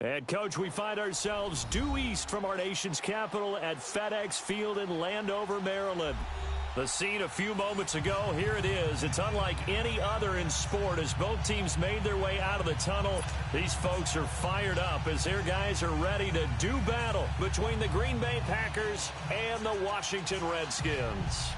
And, Coach, we find ourselves due east from our nation's capital at FedEx Field in Landover, Maryland. The scene a few moments ago, here it is. It's unlike any other in sport as both teams made their way out of the tunnel. These folks are fired up as their guys are ready to do battle between the Green Bay Packers and the Washington Redskins.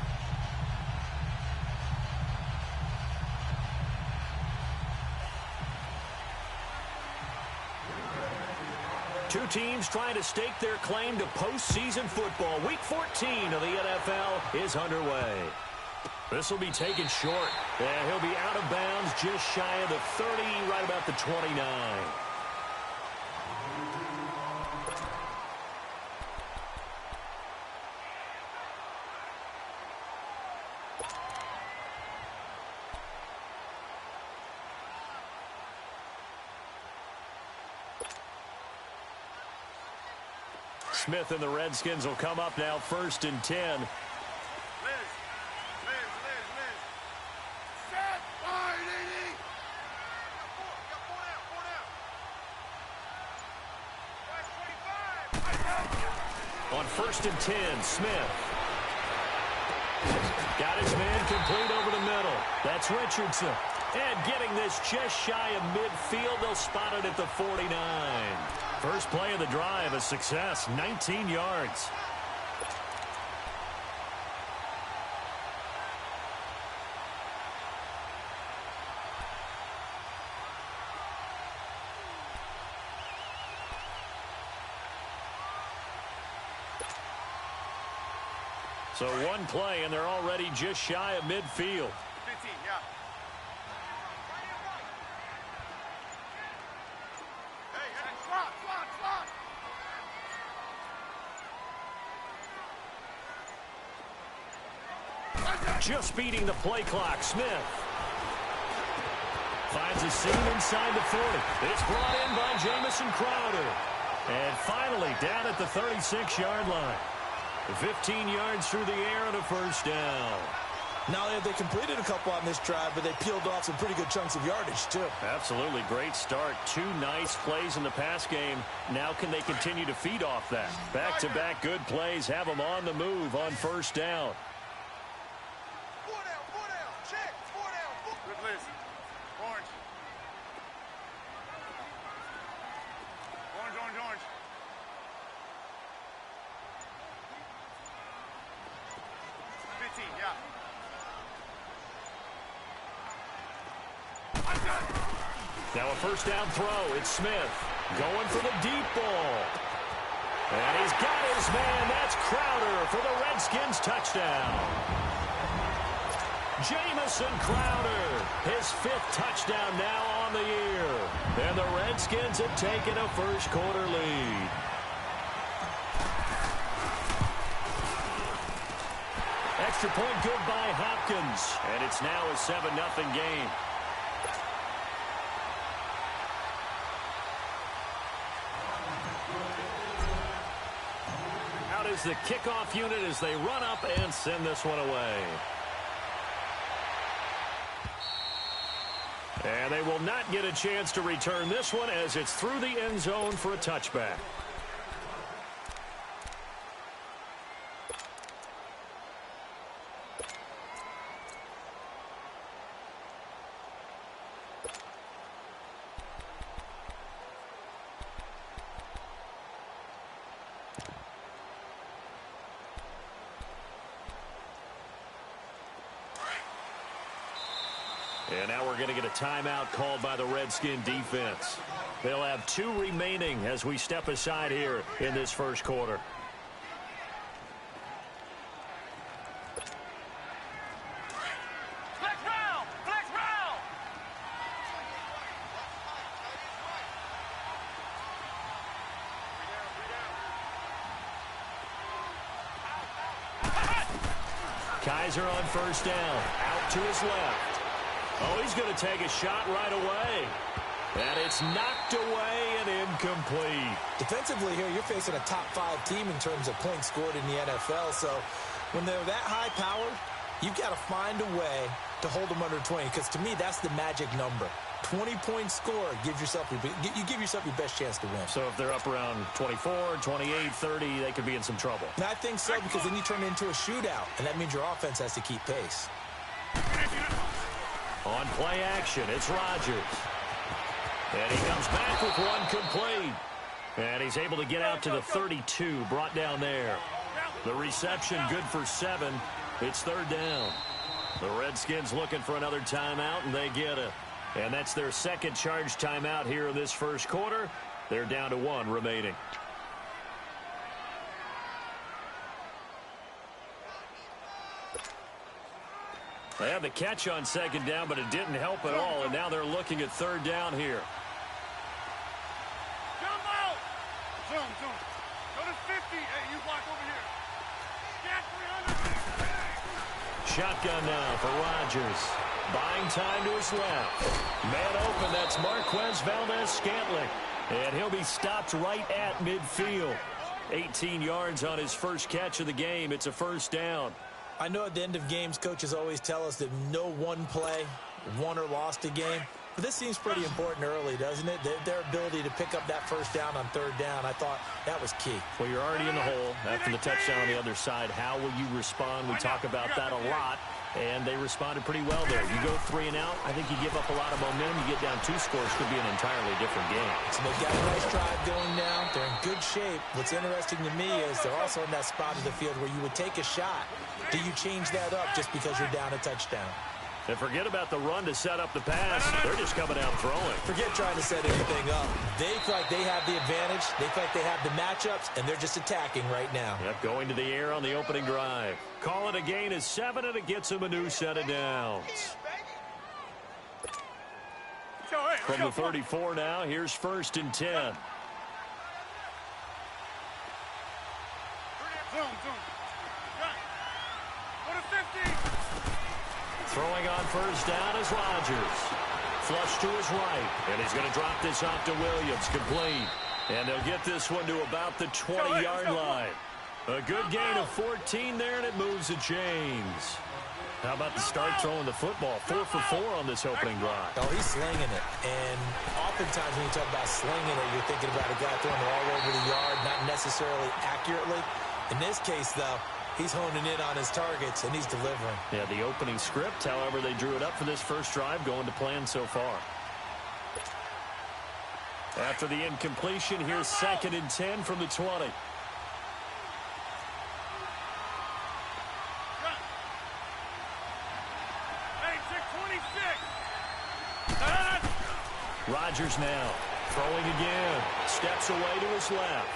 Two teams trying to stake their claim to postseason football. Week 14 of the NFL is underway. This will be taken short. Yeah, he'll be out of bounds just shy of the 30, right about the 29. Smith and the Redskins will come up now, 1st and 10. On 1st and 10, Smith. Got his man complete over the middle. That's Richardson. And getting this just shy of midfield, they'll spot it at the 49. First play of the drive, a success, 19 yards. So one play, and they're already just shy of midfield. 15, yeah. Just beating the play clock, Smith. Finds a seam inside the 40. It's brought in by Jamison Crowder. And finally down at the 36-yard line. 15 yards through the air and a first down. Not only have they completed a couple on this drive, but they peeled off some pretty good chunks of yardage, too. Absolutely great start. 2 nice plays in the pass game. Now can they continue to feed off that? Back-to-back good plays have them on the move on first down. Now a first down throw. It's Smith going for the deep ball. And he's got his man. That's Crowder for the Redskins touchdown. Jamison Crowder, his 5th touchdown now on the year. And the Redskins have taken a first quarter lead. Extra point good by Hopkins. And it's now a 7-0 game. Out is the kickoff unit as they run up and send this one away. And they will not get a chance to return this one as it's through the end zone for a touchback. And now we're going to get a timeout called by the Redskin defense. They'll have 2 remaining as we step aside here in this first quarter. Kaiser on first down, out to his left. Oh, he's going to take a shot right away. And it's knocked away and incomplete. Defensively here, you're facing a top 5 team in terms of points scored in the NFL. So when they're that high powered, you've got to find a way to hold them under 20. Because to me, that's the magic number. 20-point score, you give yourself your best chance to win. So if they're up around 24, 28, 30, they could be in some trouble. And I think so, because then you turn it into a shootout, and that means your offense has to keep pace. On play action, it's Rodgers. And he comes back with one complete. And he's able to get out to the 32, brought down there. The reception good for 7. It's third down. The Redskins looking for another timeout, and they get it. And that's their second charge timeout here in this first quarter. They're down to 1 remaining. They had the catch on second down, but it didn't help at all, and now they're looking at third down here. Jump out! Zoom. Go to 50. Hey, you block over here. Jack 300. Shotgun now for Rodgers. Buying time to his left. Man open, that's Marquez Valdez-Scantling. And he'll be stopped right at midfield. 18 yards on his first catch of the game. It's a first down. I know at the end of games, coaches always tell us that no one play won or lost a game. But this seems pretty important early, doesn't it? Their ability to pick up that first down on third down, I thought that was key. Well, you're already in the hole after the touchdown on the other side. How will you respond? We talk about that a lot, and they responded pretty well there. You go 3 and out, I think you give up a lot of momentum. You get down 2 scores, could be an entirely different game. So they've got a nice drive going now. They're in good shape. What's interesting to me is they're also in that spot of the field where you would take a shot. Do you change that up just because you're down a touchdown? And forget about the run to set up the pass. They're just coming out throwing. Forget trying to set anything up. They feel like they have the advantage. They feel like they have the matchups, and they're just attacking right now. Yep, going to the air on the opening drive. Call it a gain of 7, and it gets him a new set of downs. From the 34 now, here's 1st and 10. Zoom. Go to 50. Throwing on first down is Rodgers. Flush to his right. And he's going to drop this off to Williams. Complete. And they'll get this one to about the 20-yard line. A good gain of 14 there, and it moves the chains. How about the start throwing the football? 4 for 4 on this opening drive. Oh, he's slinging it. And oftentimes when you talk about slinging it, you're thinking about a guy throwing it all over the yard, not necessarily accurately. In this case, though, he's honing in on his targets, and he's delivering. Yeah, the opening script, however, they drew it up for this first drive, going to plan so far. After the incompletion, here's 2nd and 10 from the 20. Rodgers now throwing again. Steps away to his left.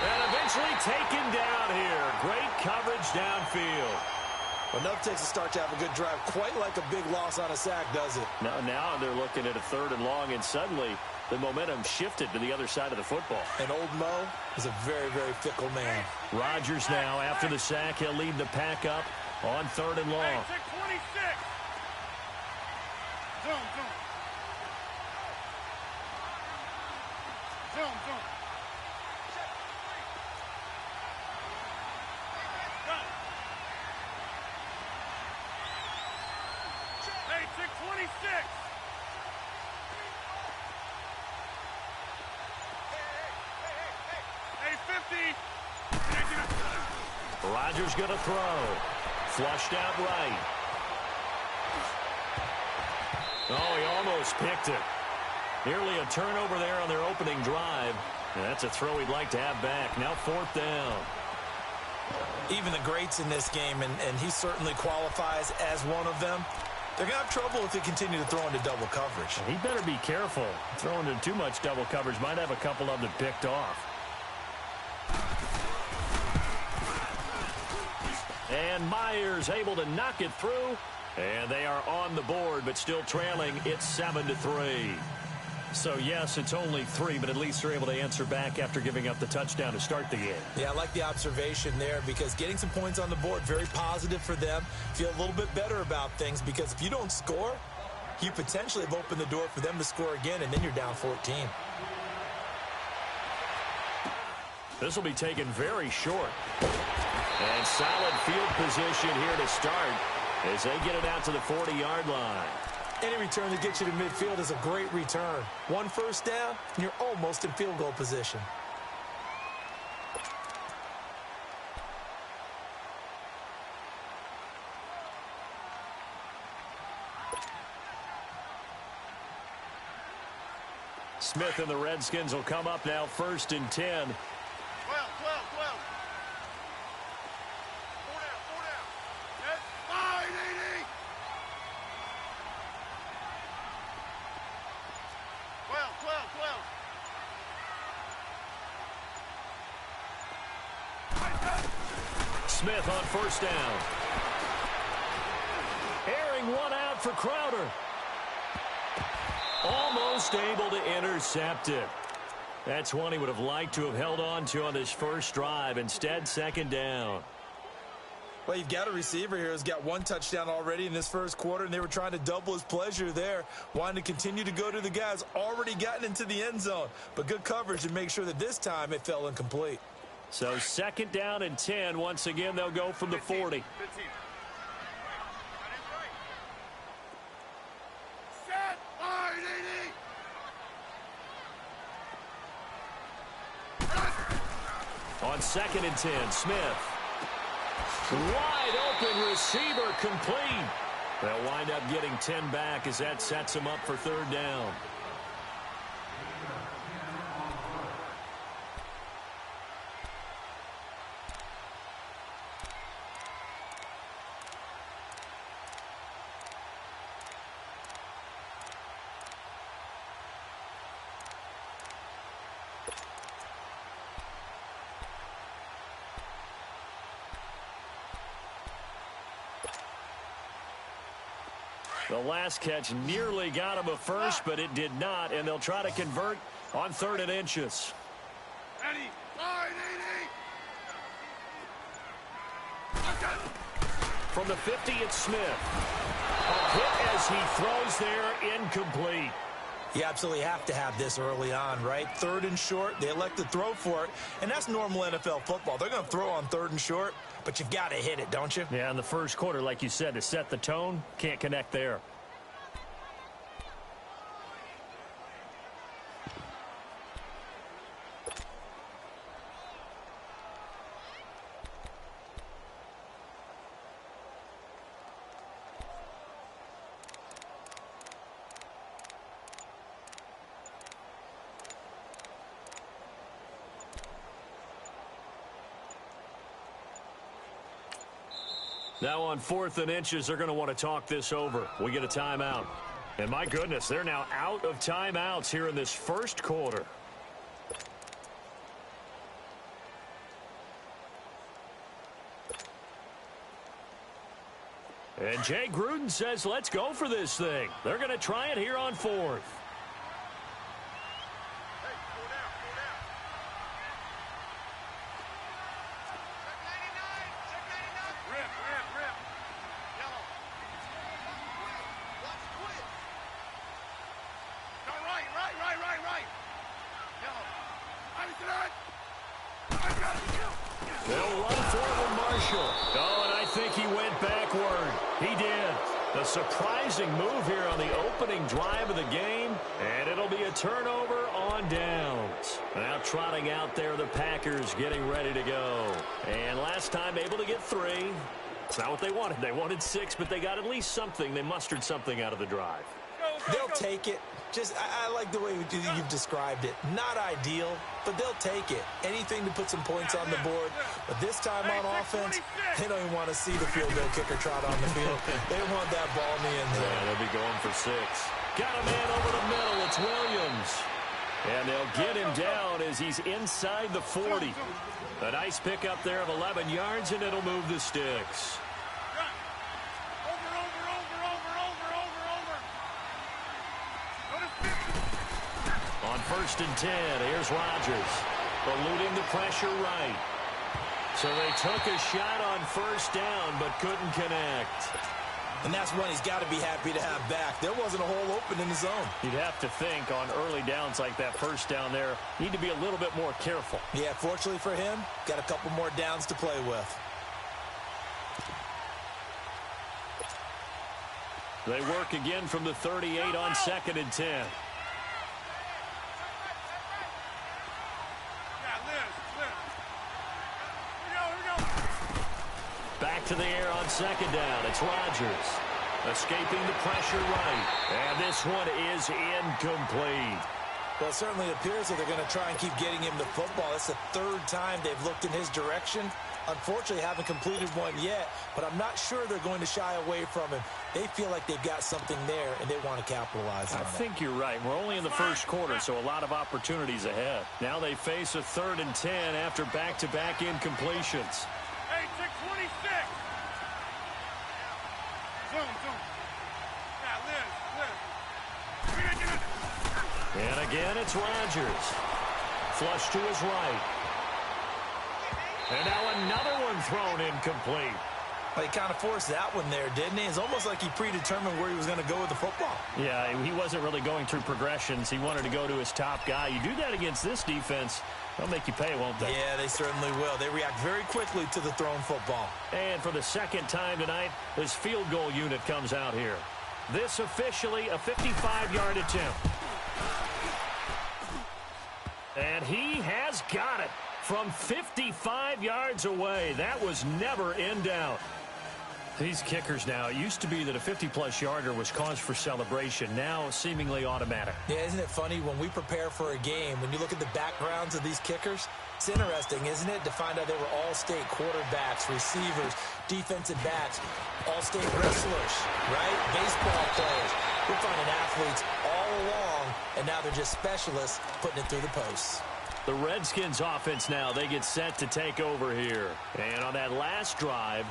And eventually taken down here. Great coverage downfield. Enough takes a start to have a good drive. Quite like a big loss on a sack, does it? Now they're looking at a 3rd and long, and suddenly the momentum shifted to the other side of the football. And old Mo is a very, very fickle man. Rodgers now, after the sack, he'll lead the pack up on 3rd and long. Hey, 26. Zoom. Hey, 626. Hey, 50. Rodgers going to throw. Flushed out right. Oh, he almost picked it. Nearly a turnover there on their opening drive. And that's a throw he'd like to have back. Now 4th down. Even the greats in this game, and he certainly qualifies as one of them, they're going to have trouble if they continue to throw into double coverage. He better be careful. Throwing into too much double coverage might have a couple of them picked off. And Myers able to knock it through. And they are on the board, but still trailing. It's 7-3. So, yes, it's only 3, but at least they're able to answer back after giving up the touchdown to start the game. Yeah, I like the observation there, because getting some points on the board, very positive for them. Feel a little bit better about things, because if you don't score, you potentially have opened the door for them to score again, and then you're down 14. This will be taken very short. And solid field position here to start. as they get it out to the 40-yard line. Any return that gets you to midfield is a great return. One first down, and you're almost in field goal position. Smith and the Redskins will come up now 1st and 10. 12. 4 down. Yes. 580. 12. Smith on 1st down. Airing one out for Crowder. Almost able to intercept it. That's one he would have liked to have held on to on this first drive. Instead, 2nd down. Well, you've got a receiver here who's got 1 touchdown already in this first quarter, and they were trying to double his pleasure there, wanting to continue to go to the guys already gotten into the end zone. But good coverage to make sure that this time it fell incomplete. So 2nd down and 10. Once again, they'll go from the 40. 15. On 2nd and 10, Smith. Wide open receiver complete. They'll wind up getting 10 back as that sets them up for 3rd down. The last catch nearly got him a first, but it did not, and they'll try to convert on 3rd and inches. Ready, 580. From the 50, it's Smith. A hit as he throws there, incomplete. You absolutely have to have this early on, right? 3rd and short, they elect to throw for it, and that's normal NFL football. They're going to throw on 3rd and short, but you've got to hit it, don't you? Yeah, in the first quarter, like you said, to set the tone, can't connect there. Now on 4th and inches, they're going to want to talk this over. We get a timeout. And my goodness, they're now out of timeouts here in this first quarter. And Jay Gruden says, let's go for this thing. They're going to try it here on 4th. They'll run forward, Marshall. Oh, and I think he went backward. He did. A surprising move here on the opening drive of the game, and it'll be a turnover on downs. Now trotting out there, the Packers getting ready to go. And last time able to get 3. It's not what they wanted. They wanted 6, but they got at least something. They mustered something out of the drive. They'll take it. I like the way you've described it. Not ideal, but they'll take it. Anything to put some points on the board. But this time on offense, they don't even want to see the field goal kicker trot on the field. They want that ball in the end zone. Yeah, they'll be going for 6. Got a man over the middle. It's Williams. And they'll get him down as he's inside the 40. A nice pickup there of 11 yards, and it'll move the sticks. On 1st and 10, here's Rodgers, eluding the pressure right. So they took a shot on 1st down, but couldn't connect. And that's one he's got to be happy to have back. There wasn't a hole open in the zone. You'd have to think on early downs like that 1st down there, need to be a little bit more careful. Yeah, fortunately for him, got a couple more downs to play with. They work again from the 38 on 2nd and 10. Yeah, Liz. Here we go. Back to the air on 2nd down. It's Rodgers. Escaping the pressure right. And this one is incomplete. Well, it certainly appears that they're going to try and keep getting him the football. It's the 3rd time they've looked in his direction. Unfortunately, haven't completed one yet, but I'm not sure they're going to shy away from him. They feel like they've got something there, and they want to capitalize on it. I think you're right. We're only in the first quarter, so a lot of opportunities ahead. Now they face a 3rd and 10 after back-to-back incompletions. Hey, check 26. Zoom. Yeah, Liz. And again, it's Rodgers. Flush to his right. And now another one thrown incomplete. Well, he kind of forced that one there, didn't he? It's almost like he predetermined where he was going to go with the football. Yeah, he wasn't really going through progressions. He wanted to go to his top guy. You do that against this defense, they'll make you pay, won't they? Yeah, they certainly will. They react very quickly to the thrown football. And for the 2nd time tonight, this field goal unit comes out here. This officially a 55-yard attempt. And he has got it from 55 yards away. That was never in doubt. These kickers now, it used to be that a 50-plus yarder was cause for celebration. Now seemingly automatic. Yeah, isn't it funny when we prepare for a game, when you look at the backgrounds of these kickers, it's interesting, isn't it, to find out they were all-state quarterbacks, receivers, defensive backs, all-state wrestlers, right? Baseball players. We're finding athletes all along, and now they're just specialists putting it through the posts. The Redskins offense now, they get set to take over here. And on that last drive,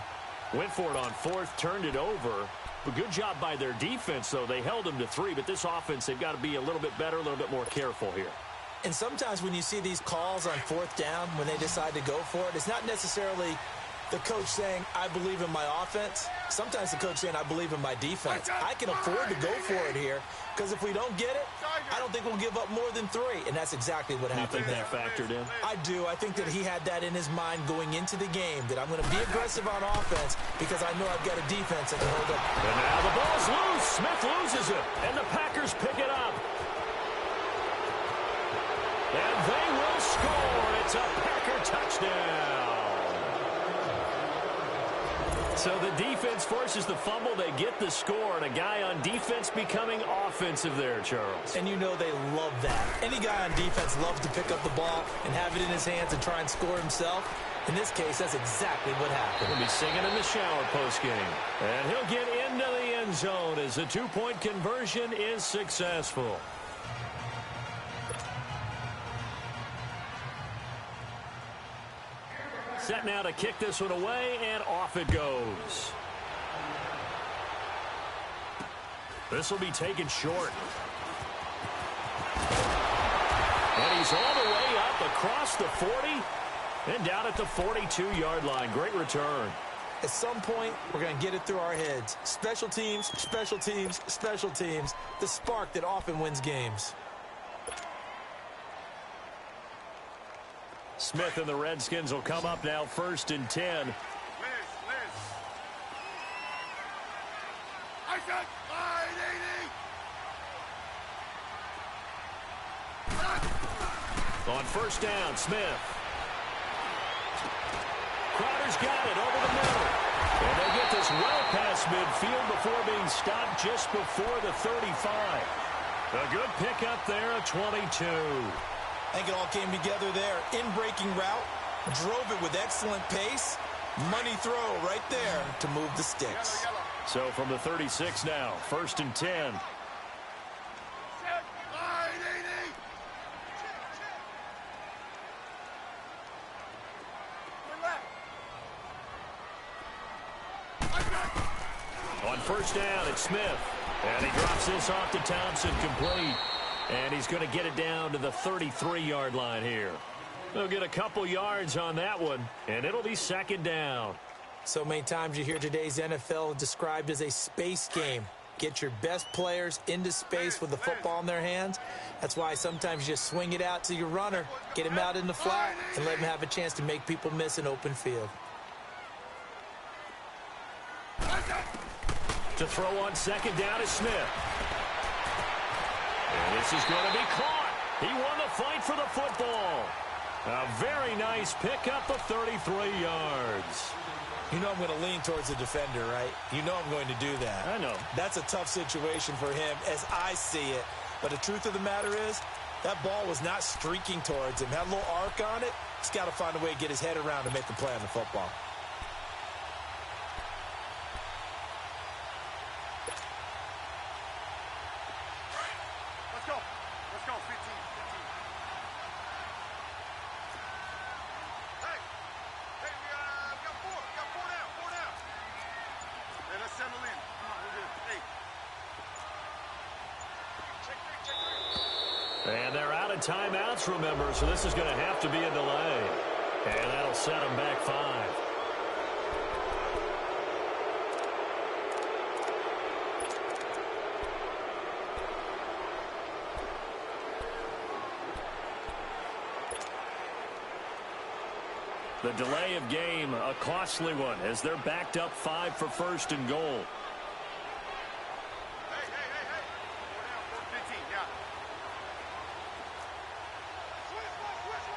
went for it on 4th, turned it over. But good job by their defense, though. They held them to 3, but this offense, they've got to be a little bit better, a little bit more careful here. And sometimes when you see these calls on 4th down, when they decide to go for it, it's not necessarily the coach saying, I believe in my offense. Sometimes the coach saying, I believe in my defense. I can afford to go for it here, because if we don't get it, I don't think we'll give up more than 3. And that's exactly what happened there. You think that factored in? I do. I think that he had that in his mind going into the game, that I'm going to be aggressive on offense because I know I've got a defense that can hold up. And now the ball's loose. Smith loses it, and the Packers pick it up. And they will score. It's a Packer touchdown. So the defense forces the fumble. They get the score, and a guy on defense becoming offensive there, Charles. And you know they love that. Any guy on defense loves to pick up the ball and have it in his hands and try and score himself. In this case, that's exactly what happened. He'll be singing in the shower postgame. And he'll get into the end zone as the 2-point conversion is successful. Set now to kick this one away, and off it goes. This will be taken short. And he's all the way up across the 40 and down at the 42-yard line. Great return. At some point, we're going to get it through our heads. Special teams, special teams, special teams. The spark that often wins games. Smith and the Redskins will come up now 1st and 10. Liz. I said 580. On 1st down, Smith. Crowder's got it over the middle. And they get this well past midfield before being stopped just before the 35. A good pickup there at 22. I think it all came together there. In-breaking route, drove it with excellent pace. Money throw right there to move the sticks. Yellow. So from the 36 now, 1st and 10. Check 580. On 1st down, it's Smith. And he drops this off to Thompson, complete. And he's going to get it down to the 33-yard line here. They'll get a couple yards on that one, and it'll be 2nd down. So many times you hear today's NFL described as a space game. Get your best players into space with the football in their hands. That's why sometimes you just swing it out to your runner, get him out in the flat, and let him have a chance to make people miss an open field. To throw on second down is Smith. And this is going to be caught. He won the fight for the football. A very nice pickup of 33 yards. You know I'm going to lean towards the defender, right? You know I'm going to do that. I know. That's a tough situation for him as I see it. But the truth of the matter is, that ball was not streaking towards him. Had a little arc on it. He's got to find a way to get his head around to make the play on the football. Let's go. Let's go. 15. Hey, we got four. We got four down. Hey, let's settle in. Come on, we're good. Hey. Check three. And they're out of timeouts, remember, so this is going to have to be a delay. And that'll set them back 5. The delay of game, a costly one, as they're backed up 5 for first and goal. Hey. 4 down, 15. Yeah. Switch. Rush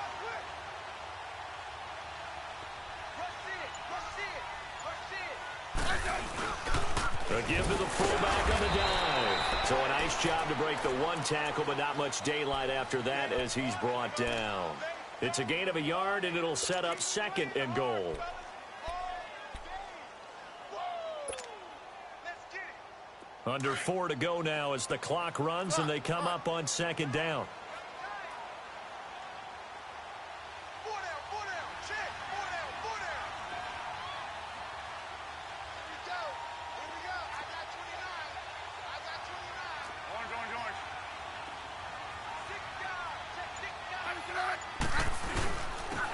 it. A give to the fullback on the dive. So a nice job to break the one tackle, but not much daylight after that as he's brought down. It's a gain of a yard, and it'll set up second and goal. Under 4 to go now as the clock runs, and they come up on second down.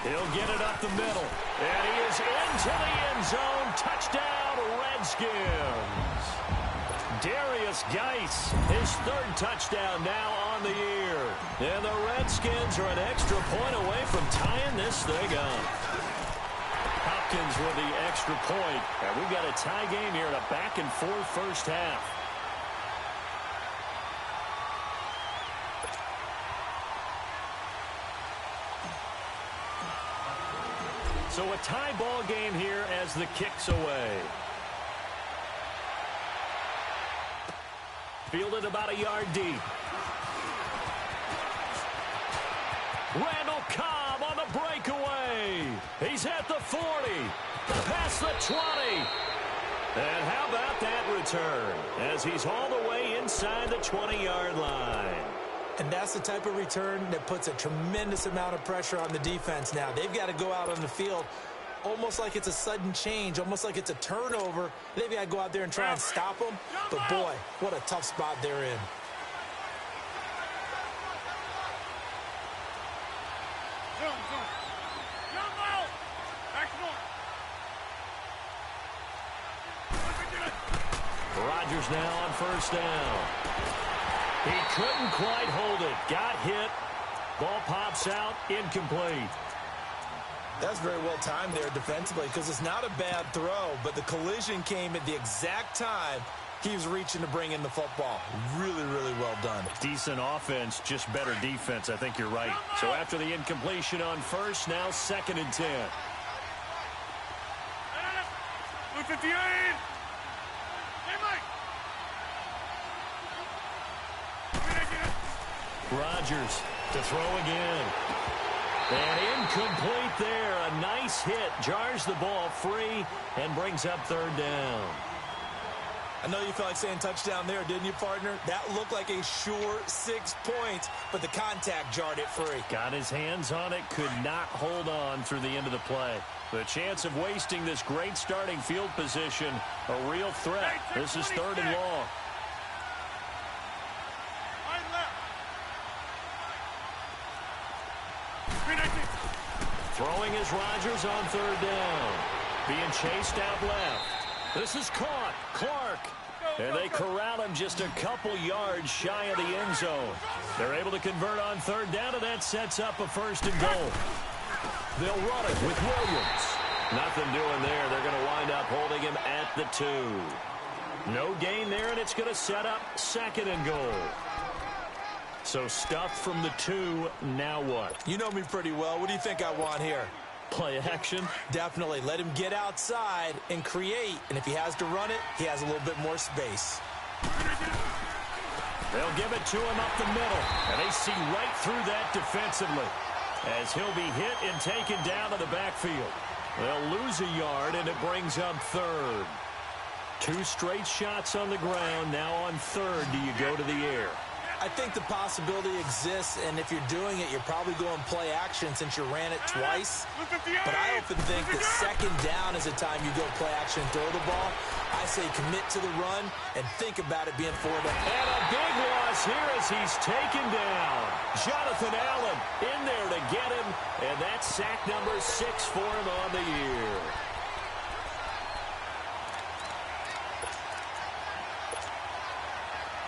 He'll get it up the middle. And he is into the end zone. Touchdown, Redskins. Darius Geis, his 3rd touchdown now on the year. And the Redskins are an extra point away from tying this thing up. Hopkins with the extra point. And we've got a tie game here in a back-and-forth first half. So a tie ball game here as the kick's away. Fielded about a yard deep. Randall Cobb on the breakaway. He's at the 40. Past the 20. And how about that return as he's all the way inside the 20-yard line. And that's the type of return that puts a tremendous amount of pressure on the defense now. They've got to go out on the field almost like it's a sudden change, almost like it's a turnover. They've got to go out there and try and stop them. But, boy, what a tough spot they're in. Jump out. Rodgers now on first down. He couldn't quite hold it. Got hit. Ball pops out. Incomplete. That's very well timed there defensively because it's not a bad throw, but the collision came at the exact time he was reaching to bring in the football. Really, really well done. Decent offense, just better defense. I think you're right. So after the incompletion on first, now 2nd and 10. 58. Rodgers to throw again. And incomplete there. A nice hit. Jars the ball free and brings up 3rd down. I know you felt like saying touchdown there, didn't you, partner? That looked like a sure 6 points, but the contact jarred it free. Got his hands on it. Could not hold on through the end of the play. The chance of wasting this great starting field position, a real threat. This is 3rd and long. Throwing is Rodgers on 3rd down. Being chased out left. This is caught. Clark. And they corral him just a couple yards shy of the end zone. They're able to convert on 3rd down, and that sets up a 1st and goal. They'll run it with Williams. Nothing doing there. They're going to wind up holding him at the 2. No gain there, and it's going to set up 2nd and goal. So stuffed from the 2, now what? You know me pretty well. What do you think I want here? Play action? Definitely. Let him get outside and create. And if he has to run it, he has a little bit more space. They'll give it to him up the middle. And they see right through that defensively as he'll be hit and taken down to the backfield. They'll lose a yard, and it brings up 3rd. 2 straight shots on the ground. Now on 3rd, do you go to the air? I think the possibility exists, and if you're doing it, you're probably going play action since you ran it twice. But I often think that 2nd down is the time you go play action and throw the ball. I say commit to the run and think about it being 4 down. And a big loss here as he's taken down. Jonathan Allen in there to get him, and that's sack number 6 for him on the year.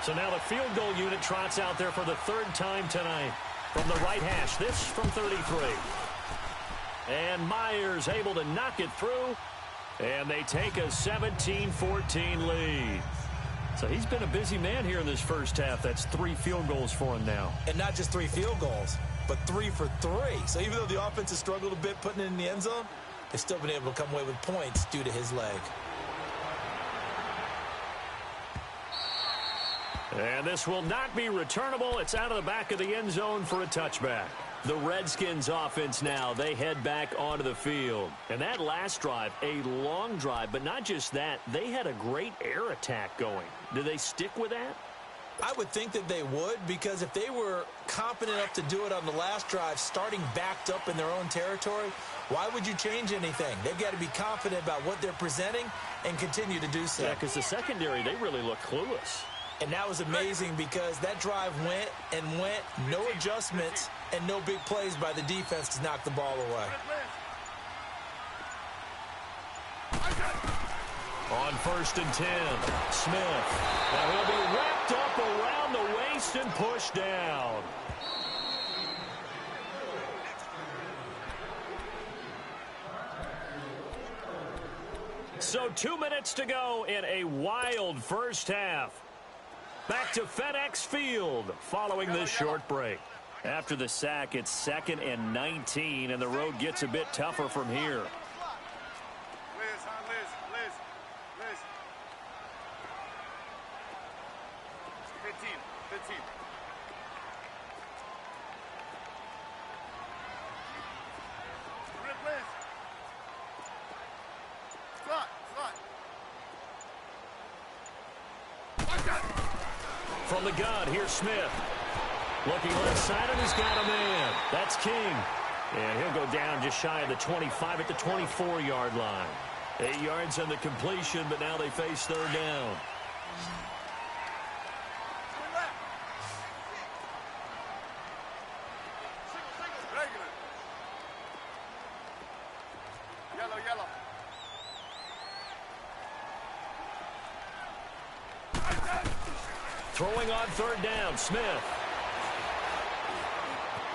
So now the field goal unit trots out there for the 3rd time tonight. From the right hash, this from 33. And Myers able to knock it through. And they take a 17-14 lead. So he's been a busy man here in this first half. That's 3 field goals for him now. And not just 3 field goals, but 3 for 3. So even though the offense has struggled a bit putting it in the end zone, they've still been able to come away with points due to his leg. And this will not be returnable. It's out of the back of the end zone for a touchback. The Redskins offense now, they head back onto the field. And that last drive, a long drive, but not just that, they had a great air attack going. Do they stick with that? I would think that they would, because if they were confident enough to do it on the last drive, starting backed up in their own territory, why would you change anything? They've got to be confident about what they're presenting and continue to do so. Yeah, because the secondary, they really look clueless. And that was amazing because that drive went and went, no adjustments, and no big plays by the defense to knock the ball away. On 1st and 10, Smith. Now he'll be wrapped up around the waist and pushed down. So 2 minutes to go in a wild first half. Back to FedEx Field following this short break. After the sack, it's 2nd and 19, and the road gets a bit tougher from here. Liz. 15. Liz. Slot. From the gun, here's Smith. Looking left side, and he's got a man. That's King. And he'll go down just shy of the 25 at the 24-yard line. 8 yards on the completion, but now they face 3rd down. Yellow. Throwing on 3rd down, Smith.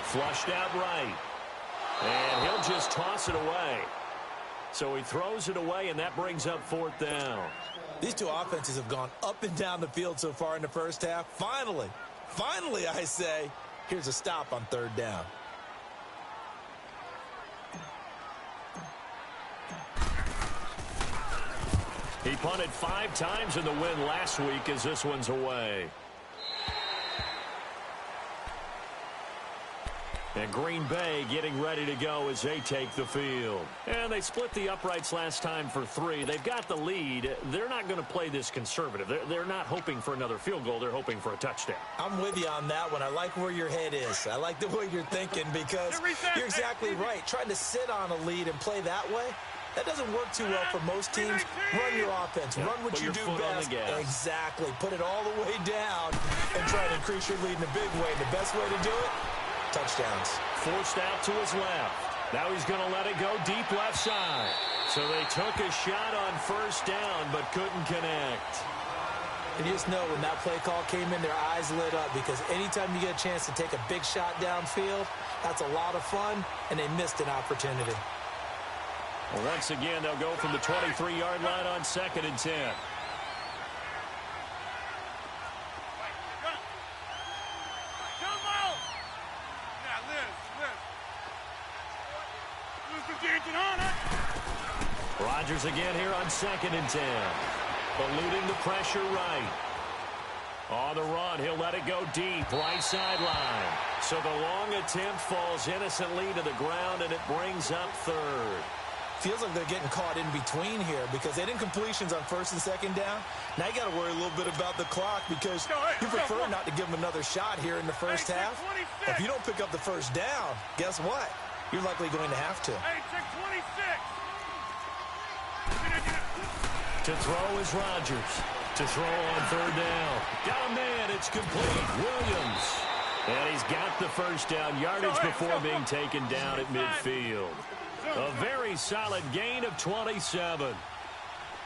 Flushed out right. And he'll just toss it away. So he throws it away, and that brings up 4th down. These two offenses have gone up and down the field so far in the first half. Finally, I say, here's a stop on 3rd down. He punted 5 times in the win last week as this one's away. And Green Bay getting ready to go as they take the field. And they split the uprights last time for 3. They've got the lead. They're not going to play this conservative. They're not hoping for another field goal. They're hoping for a touchdown. I'm with you on that one. I like where your head is. I like the way you're thinking because you're exactly right. Trying to sit on a lead and play that way, that doesn't work too well for most teams. Run your offense. Yeah, run what you do best. Exactly. Put it all the way down and try to increase your lead in a big way. The best way to do it, touchdowns. Forced out to his left. Now he's going to let it go deep left side. So they took a shot on 1st down but couldn't connect. And you just know when that play call came in, their eyes lit up because anytime you get a chance to take a big shot downfield, that's a lot of fun, and they missed an opportunity. Well, once again, they'll go from the 23-yard line on 2nd and 10. Rodgers again here on 2nd and 10. Eluding the pressure right. On the run, he'll let it go deep, right sideline. So the long attempt falls innocently to the ground, and it brings up 3rd. Feels like they're getting caught in between here because they didn't completions on 1st and 2nd down. Now you got to worry a little bit about the clock because you prefer not to give them another shot here in the first half. But if you don't pick up the 1st down, guess what? You're likely going to have to. To throw is Rodgers. To throw on 3rd down. Got a man. It's complete. Williams. And he's got the 1st down yardage before being taken down at midfield. A very solid gain of 27.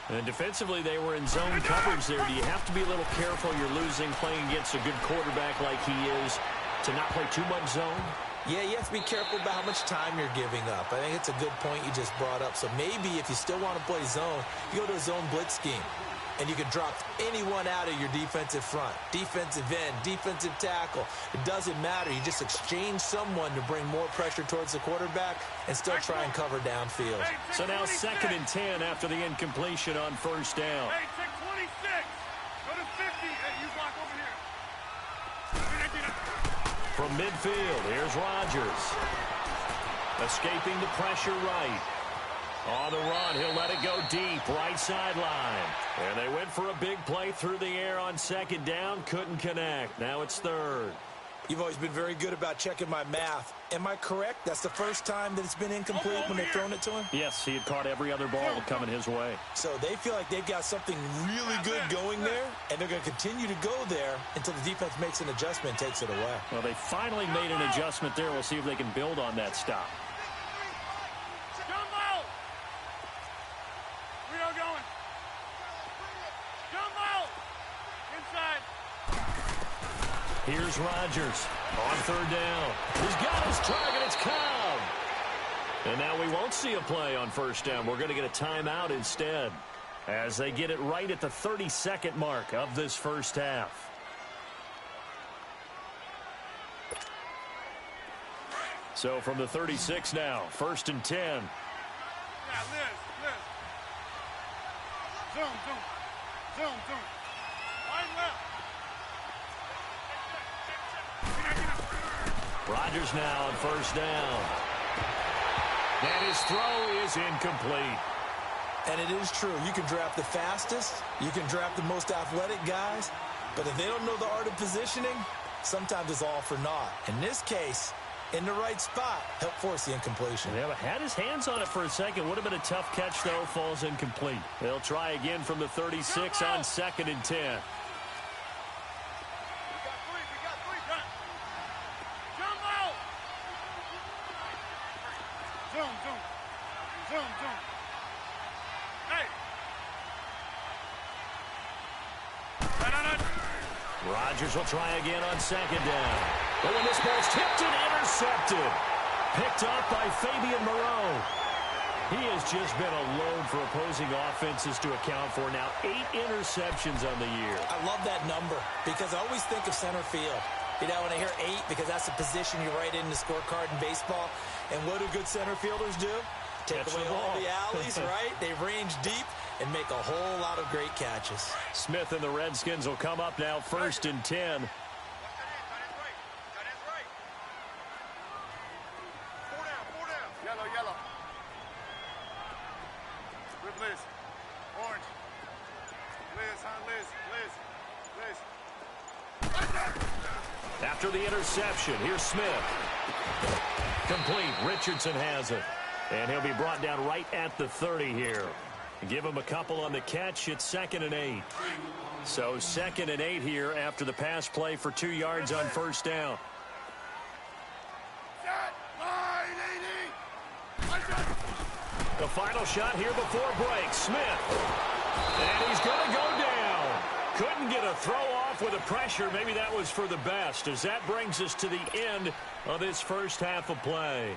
And defensively, they were in zone coverage there. Do you have to be a little careful? You're losing playing against a good quarterback like he is to not play too much zone? Yeah, you have to be careful about how much time you're giving up. I think it's a good point you just brought up. So maybe if you still want to play zone, you go to a zone blitz scheme. And you can drop anyone out of your defensive front. Defensive end, defensive tackle. It doesn't matter. You just exchange someone to bring more pressure towards the quarterback and still try and cover downfield. So now 2nd and 10 after the incompletion on 1st down. Hey, check 26. Go to 50. Hey, you block over here. From midfield, here's Rodgers. Escaping the pressure right. On the run, he'll let it go deep, right sideline. And they went for a big play through the air on 2nd down, couldn't connect. Now it's 3rd. You've always been very good about checking my math. Am I correct? That's the first time that it's been incomplete when they've thrown it to him? Yes, he had caught every other ball coming his way. So they feel like they've got something really good going there, and they're going to continue to go there until the defense makes an adjustment and takes it away. Well, they finally made an adjustment there. We'll see if they can build on that stop. Here's Rodgers on 3rd down. He's got his target. It's Cobb. And now we won't see a play on 1st down. We're going to get a timeout instead as they get it right at the 32nd mark of this first half. So from the 36 now, 1st and 10. Yeah, Liz. Zoom. Wide left. Rodgers now on 1st down. And his throw is incomplete. And it is true. You can draft the fastest. You can draft the most athletic guys. But if they don't know the art of positioning, sometimes it's all for naught. In this case, in the right spot, help force the incompletion. Yeah, but had his hands on it for a second. Would have been a tough catch, though. Falls incomplete. They'll try again from the 36 on 2nd and 10. Zoom. Hey. Rodgers will try again on 2nd down. But when this ball's tipped and intercepted. Picked up by Fabian Moreau. He has just been a load for opposing offenses to account for. Now 8 interceptions on the year. I love that number because I always think of center field. You know, when I hear 8, because that's the position you write in the scorecard in baseball. And what do good center fielders do? Take away all the alleys, right? They range deep and make a whole lot of great catches. Smith and the Redskins will come up now 1st and 10. Yellow. With Liz. Orange. Liz. After the interception, here's Smith. Complete. Richardson has it. And he'll be brought down right at the 30 here. Give him a couple on the catch. It's 2nd and 8. So 2nd and 8 here after the pass play for 2 yards on 1st down. The final shot here before break. Smith. And he's going to go down. Couldn't get a throw off with the pressure. Maybe that was for the best, as that brings us to the end of this first half of play.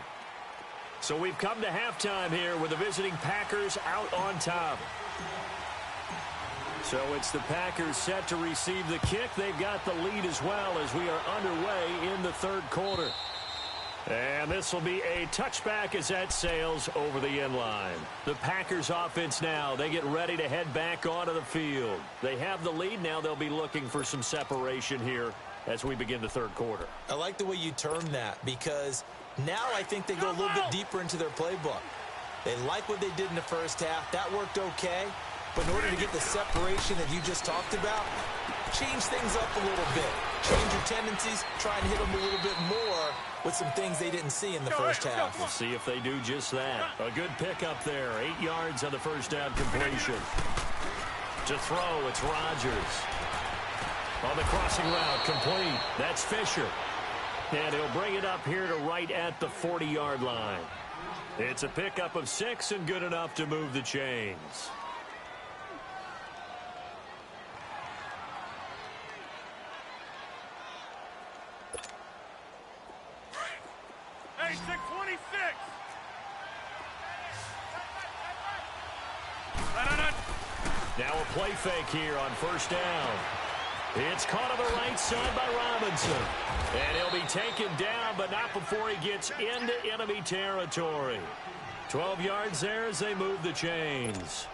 So we've come to halftime here with the visiting Packers out on top. So it's the Packers set to receive the kick. They've got the lead as well as we are underway in the 3rd quarter. And this will be a touchback as that sails over the end line. The Packers offense now, they get ready to head back onto the field. They have the lead. Now they'll be looking for some separation here as we begin the third quarter. I like the way you term that because now I think they go a little bit deeper into their playbook. They like what they did in the first half. That worked okay. But in order to get the separation that you just talked about, change things up a little bit. Change your tendencies. Try and hit them a little bit more with some things they didn't see in the first half. We'll see if they do just that. A good pickup there. 8 yards on the first down completion. To throw, it's Rodgers. On the crossing route, complete. That's Fisher. And he'll bring it up here to right at the 40-yard line. It's a pickup of 6 and good enough to move the chains. Hey, 626. Now a play fake here on first down. It's caught on the right side by Robinson. And he'll be taken down, but not before he gets into enemy territory. 12 yards there as they move the chains.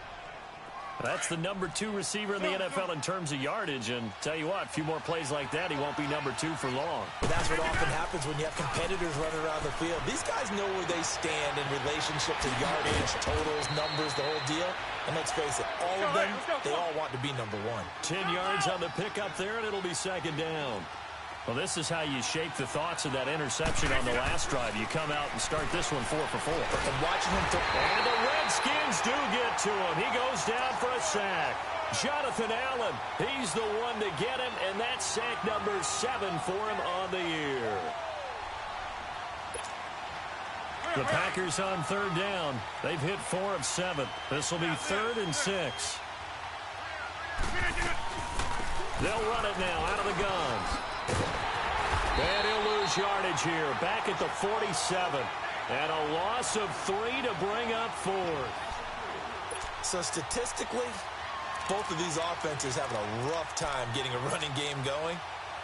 That's the number 2 receiver in the NFL in terms of yardage. And tell you what, a few more plays like that, he won't be number 2 for long. But that's what often happens when you have competitors running around the field. These guys know where they stand in relationship to yardage, totals, numbers, the whole deal. And let's face it, all of them, they all want to be number 1. 10 yards on the pickup there, and it'll be second down. Well, this is how you shape the thoughts of that interception on the last drive. You come out and start this one 4 for 4. And watching him and the Redskins do get to him. He goes down for a sack. Jonathan Allen, he's the one to get him, and that's sack number 7 for him on the year. The Packers on third down. They've hit 4 of 7. This will be 3rd and 6. They'll run it now out of the guns. And he'll lose yardage here. Back at the 47. And a loss of 3 to bring up 4th. So statistically, both of these offenses having a rough time getting a running game going.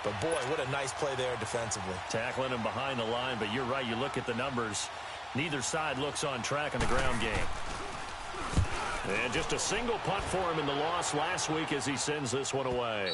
But boy, what a nice play there defensively. Tackling him behind the line, but you're right. You look at the numbers. Neither side looks on track in the ground game. And just a single punt for him in the loss last week as he sends this one away.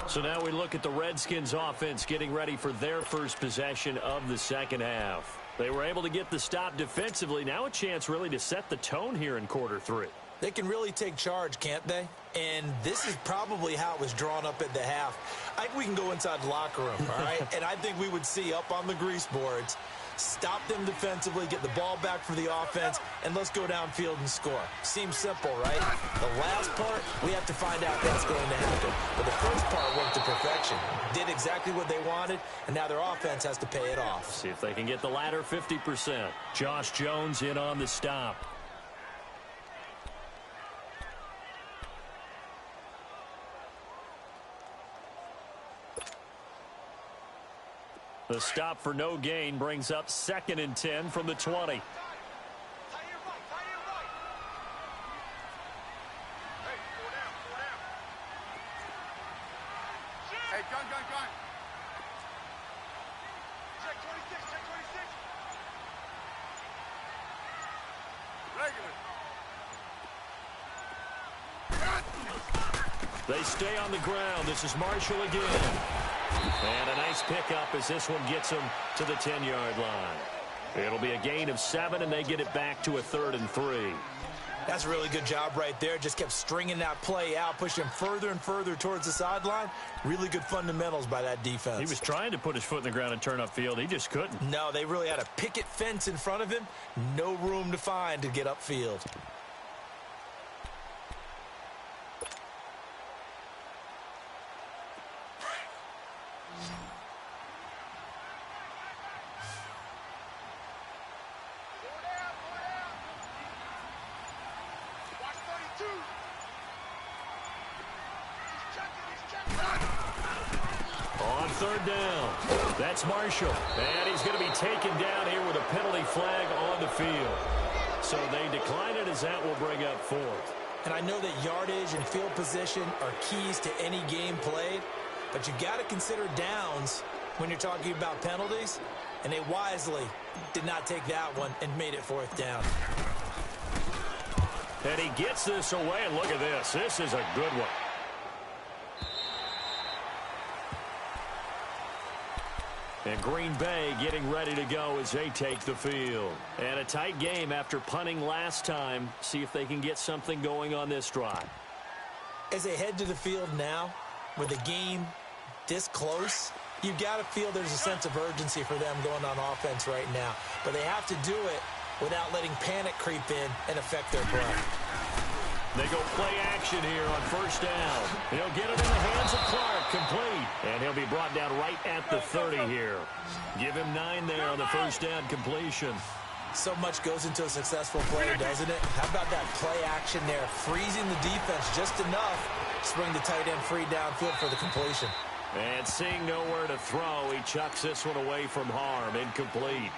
So now we look at the Redskins offense getting ready for their first possession of the second half. They were able to get the stop defensively. Now a chance really to set the tone here in quarter 3. They can really take charge, can't they? And this is probably how it was drawn up at the half. I think we can go inside the locker room, all right? And I think we would see up on the grease boards, stop them defensively, get the ball back for the offense, and let's go downfield and score. Seems simple, right? The last part, we have to find out that's going to happen. But the first part worked to perfection. Did exactly what they wanted, and now their offense has to pay it off. See if they can get the latter 50%. Josh Jones in on the stop. The stop for no gain brings up 2nd and 10 from the 20. Hey, gun. Check 26, check 26. Regular. They stay on the ground. This is Marshall again. And a nice pickup as this one gets them to the 10-yard line. It'll be a gain of 7, and they get it back to a 3rd and 3. That's a really good job right there. Just kept stringing that play out, pushing him further and further towards the sideline. Really good fundamentals by that defense. He was trying to put his foot in the ground and turn upfield. He just couldn't. No, they really had a picket fence in front of him. No room to find to get upfield. On third down, that's Marshall. And he's going to be taken down here with a penalty flag on the field. So they decline it as that will bring up 4th. And I know that yardage and field position are keys to any game played, But you got to consider downs when you're talking about penalties, and they wisely did not take that one and made it 4th down. And he gets this away, and look at this. This is a good one. And Green Bay getting ready to go as they take the field. And a tight game after punting last time. See if they can get something going on this drive. As they head to the field now, with the game this close, you've got to feel there's a sense of urgency for them going on offense right now. But they have to do it without letting panic creep in and affect their play. They go play action here on 1st down. He'll get it in the hands of Clark, complete. And he'll be brought down right at the 30 here. Give him 9 there on the 1st down completion. So much goes into a successful play, doesn't it? How about that play action there? Freezing the defense just enough to bring the tight end free downfield for the completion. And seeing nowhere to throw, he chucks this one away from harm. Incomplete.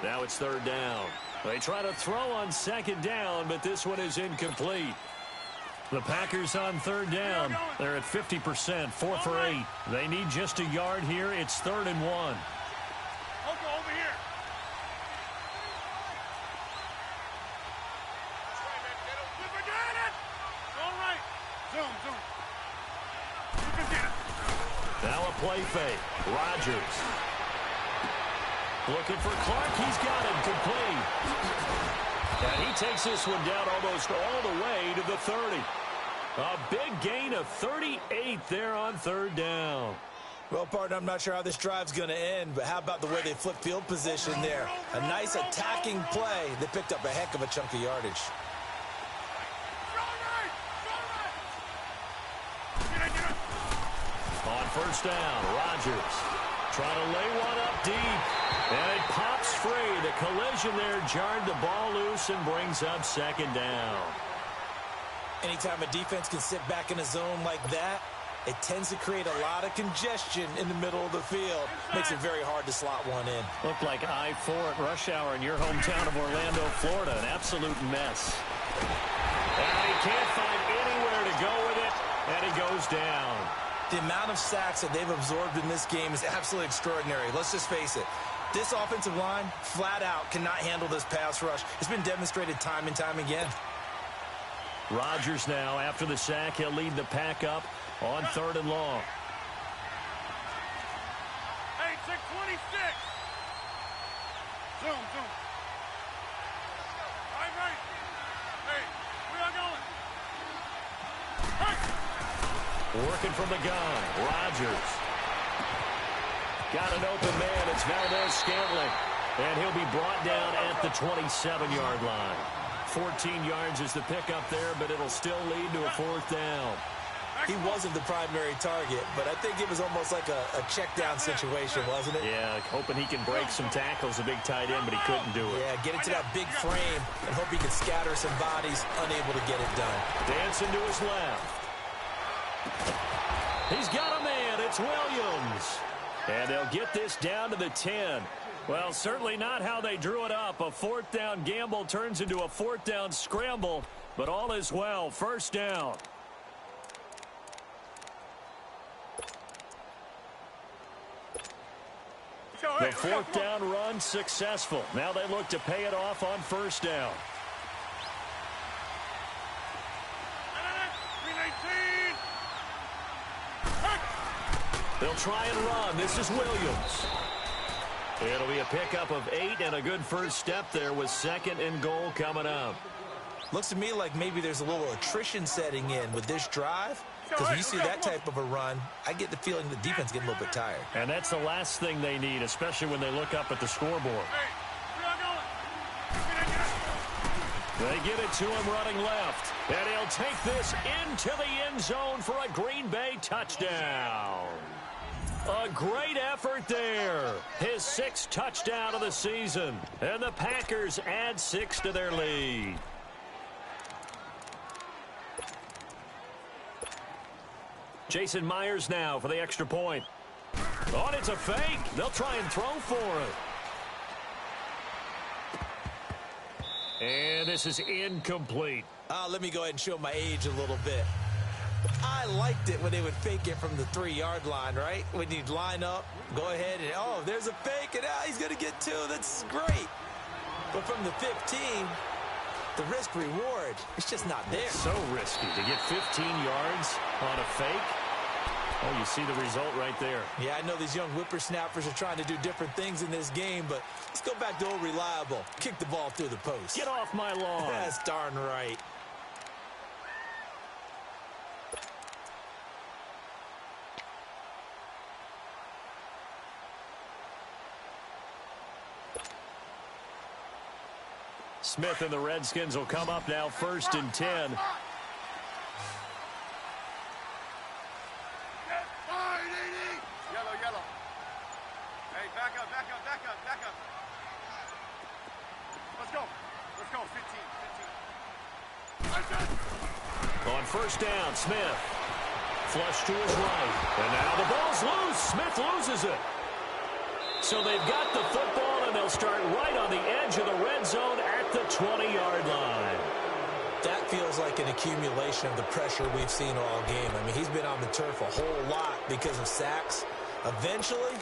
Now it's 3rd down. They try to throw on 2nd down, but this one is incomplete. The Packers on 3rd down. They're at 50%, 4 for 8. They need just a yard here. It's 3rd and 1. Over here. All right. Zoom. You can get it. Now a play fake. Rodgers. Looking for Clark. He's got it. Complete. And he takes this one down almost all the way to the 30. A big gain of 38 there on 3rd down. Well, partner, I'm not sure how this drive's going to end, but how about the way they flip field position there? A nice attacking play that picked up a heck of a chunk of yardage. On 1st down, Rodgers trying to lay one up deep. And it pops free. The collision there jarred the ball loose and brings up 2nd down. Anytime a defense can sit back in a zone like that, it tends to create a lot of congestion in the middle of the field. Makes it very hard to slot one in. Looked like I-4 at rush hour in your hometown of Orlando, Florida. An absolute mess. And he can't find anywhere to go with it, and he goes down. The amount of sacks that they've absorbed in this game is absolutely extraordinary. Let's just face it. This offensive line, flat out, cannot handle this pass rush. It's been demonstrated time and time again. Rodgers now, after the sack, he'll lead the pack up on 3rd and long. Hey, 626. Zoom. Right. Hey, we are going. Hey. Working from the gun, Rodgers. Got an open man. It's Valdez-Scantling. And he'll be brought down at the 27-yard line. 14 yards is the pickup there, but it'll still lead to a 4th down. He wasn't the primary target, but I think it was almost like a check down situation, wasn't it? Yeah, hoping he can break some tackles, a big tight end, but he couldn't do it. Yeah, get into that big frame and hope he can scatter some bodies, unable to get it done. Dancing to his left. He's got a man. It's Williams. And they'll get this down to the 10. Well, certainly not how they drew it up. A 4th down gamble turns into a 4th down scramble, but all is well. 1st down. The 4th down run successful. Now they look to pay it off on 1st down. They'll try and run. This is Williams. It'll be a pickup of 8 and a good first step there with 2nd and goal coming up. Looks to me like maybe there's a little attrition setting in with this drive. Because when you see that type of a run, I get the feeling the defense getting a little bit tired. And that's the last thing they need, especially when they look up at the scoreboard. They get it to him running left. And he'll take this into the end zone for a Green Bay touchdown. A great effort there. His 6th touchdown of the season. And the Packers add 6 to their lead. Jason Myers now for the extra point. Oh, and it's a fake. They'll try and throw for it. And this is incomplete. Let me go ahead and show my age a little bit. I liked it when they would fake it from the 3-yard line, right? When you'd line up, go ahead, and, oh, there's a fake, and he's going to get 2. That's great. But from the 15, the risk-reward, it's just not there. So risky to get 15 yards on a fake. Oh, you see the result right there. Yeah, I know these young whippersnappers are trying to do different things in this game, but let's go back to old reliable. Kick the ball through the post. Get off my lawn. That's darn right. Smith and the Redskins will come up now 1st and 10. Yellow. Hey, back up. Let's go. 15. On 1st down, Smith. Flush to his right. And now the ball's loose. Smith loses it. So they've got the football, and they'll start right on the edge of the red zone at the 20-yard line. That feels like an accumulation of the pressure we've seen all game. I mean, he's been on the turf a whole lot because of sacks. Eventually,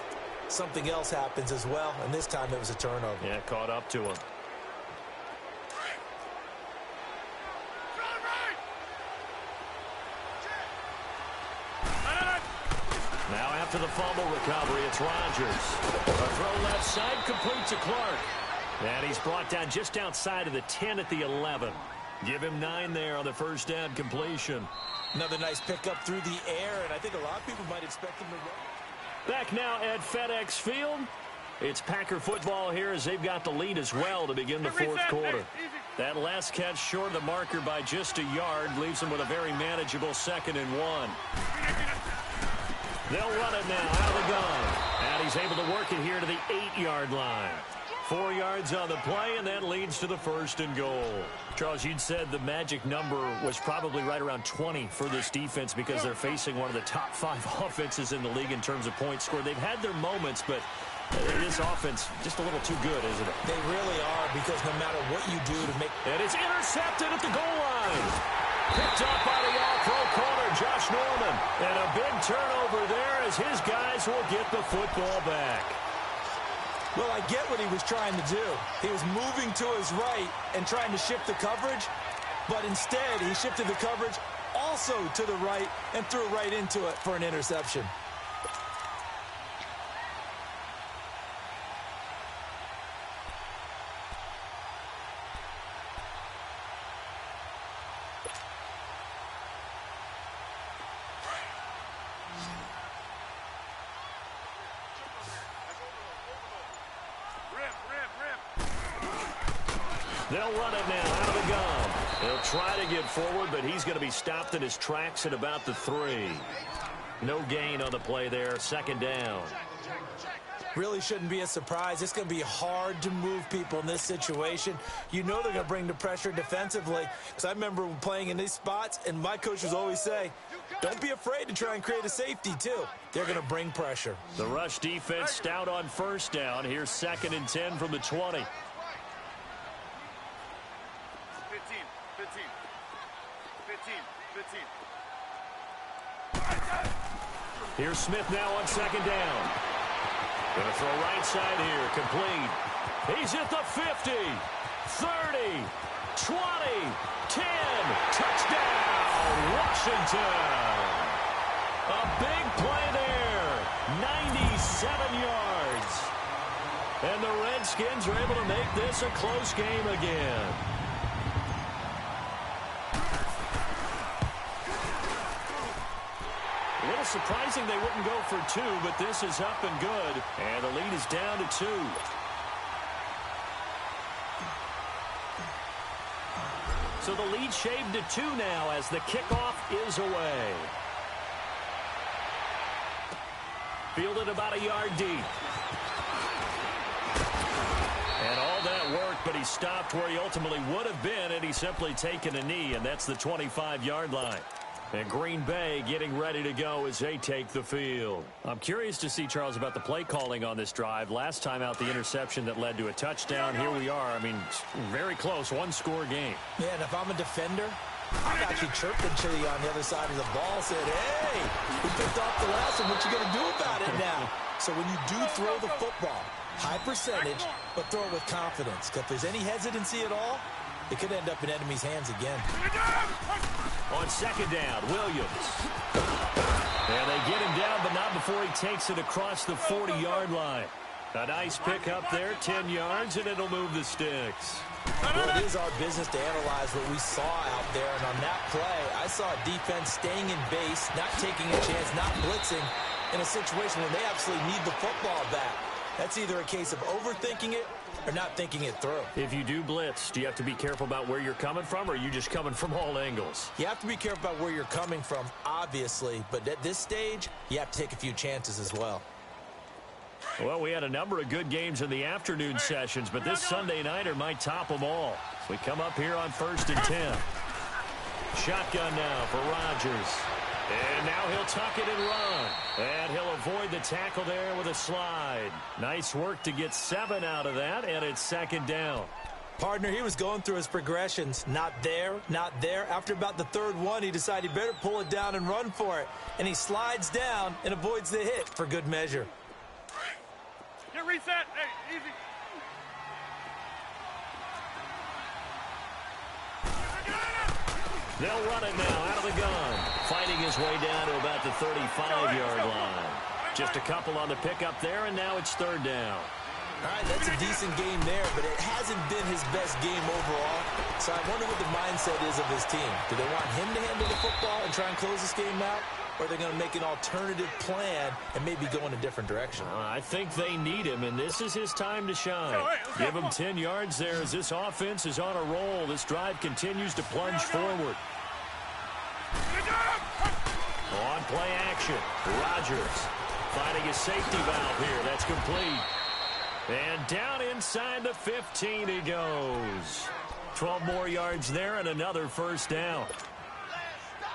something else happens as well, and this time it was a turnover. Yeah, caught up to him. Now after the fumble recovery, it's Rodgers. A throw left side, complete to Clark. And he's brought down just outside of the 10 at the 11. Give him 9 there on the 1st down completion. Another nice pickup through the air, and I think a lot of people might expect him to run. Back now at FedEx Field. It's Packer football here as they've got the lead as well to begin the 4th quarter. That last catch short of the marker by just a yard leaves them with a very manageable 2nd and 1. They'll run it now out of the gun. And he's able to work it here to the 8-yard line. 4 yards on the play, and that leads to the 1st and goal. Charles, you'd said the magic number was probably right around 20 for this defense because they're facing one of the top 5 offenses in the league in terms of points scored. They've had their moments, but this offense just a little too good, isn't it? They really are, because no matter what you do to make... And it's intercepted at the goal line. Picked up by the all-pro corner, Josh Norman. And a big turnover there as his guys will get the football back. Well, I get what he was trying to do. He was moving to his right and trying to shift the coverage, but instead he shifted the coverage also to the right and threw right into it for an interception. They'll run it now out of the gun. He'll try to get forward, but he's going to be stopped in his tracks at about the 3. No gain on the play there. 2nd down. Really shouldn't be a surprise. It's going to be hard to move people in this situation. You know they're going to bring the pressure defensively. Because I remember playing in these spots, and my coaches always say, don't be afraid to try and create a safety, too. They're going to bring pressure. The rush defense stout on 1st down. Here's 2nd and 10 from the 20. 15. Here's Smith now on 2nd down. Going to throw right side here, complete. He's at the 50, 30, 20, 10. Touchdown, Washington. A big play there, 97 yards. And the Redskins are able to make this a close game again. A little surprising they wouldn't go for 2, but this is up and good. And the lead is down to 2. So the lead shaved to 2 now as the kickoff is away. Fielded about a yard deep. And all that worked, but he stopped where he ultimately would have been, and he's simply taken a knee, and that's the 25-yard line. And Green Bay getting ready to go as they take the field. I'm curious to see, Charles, about the play calling on this drive. Last time out, the interception that led to a touchdown. Here we are. I mean, very close, one-score game. Yeah, and if I'm a defender, I'm actually chirping to you on the other side of the ball, said, hey, we picked off the last one. What you going to do about it now? So when you do throw the football, high percentage, but throw it with confidence. Because if there's any hesitancy at all, it could end up in enemy's hands again. On second down, Williams. And they get him down, but not before he takes it across the 40-yard line. A nice pick up there, 10 yards, and it'll move the sticks. Well, it is our business to analyze what we saw out there. And on that play, I saw a defense staying in base, not taking a chance, not blitzing in a situation where they absolutely need the football back. That's either a case of overthinking it or not thinking it through. If you do blitz, do you have to be careful about where you're coming from, or are you just coming from all angles? You have to be careful about where you're coming from, obviously. But at this stage, you have to take a few chances as well. Well, we had a number of good games in the afternoon sessions, but this Sunday nighter might top them all. We come up here on 1st and 10. Shotgun now for Rodgers. And now he'll tuck it and run. And he'll avoid the tackle there with a slide. Nice work to get 7 out of that, and it's second down. Partner, he was going through his progressions. Not there, not there. After about the third one, he decided he better pull it down and run for it. And he slides down and avoids the hit for good measure. Get reset. Hey, easy. They'll run it now out of the gun. Fighting his way down to about the 35-yard line. Just a couple on the pickup there, and now it's third down. All right, that's a decent game there, but it hasn't been his best game overall. So I wonder what the mindset is of his team. Do they want him to handle the football and try and close this game out? Or are they going to make an alternative plan and maybe go in a different direction? I think they need him, and this is his time to shine. Give him 10 yards there as this offense is on a roll. This drive continues to plunge forward. On play action, Rodgers finding his safety valve here. That's complete. And down inside the 15 he goes. 12 more yards there and another first down.